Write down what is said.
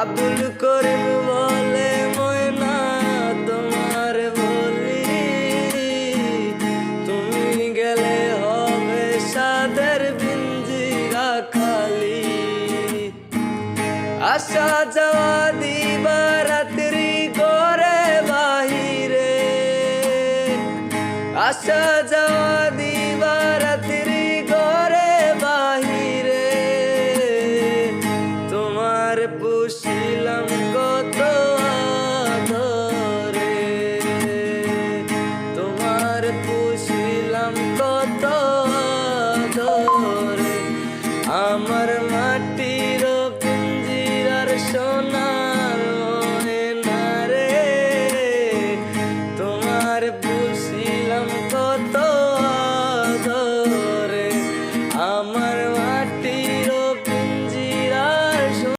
আব্দুল করিম বলে ময়না তোমার বলি, তুমি গেলে হবে সাদের পিঞ্জিরা খালি। আসা যাওয়া দিবা রাত্রি করে বাহিরে, আসা যাওয়া দিবা রাত্রি করে বাহিরে। তোমার পুষিলাম কত আদরে, তোমার পুষিলাম কত আদরে। আমার মাটির পিঞ্জিরার সোনার ময়না রে, তোমার পুষিলাম কত আদরে। আমার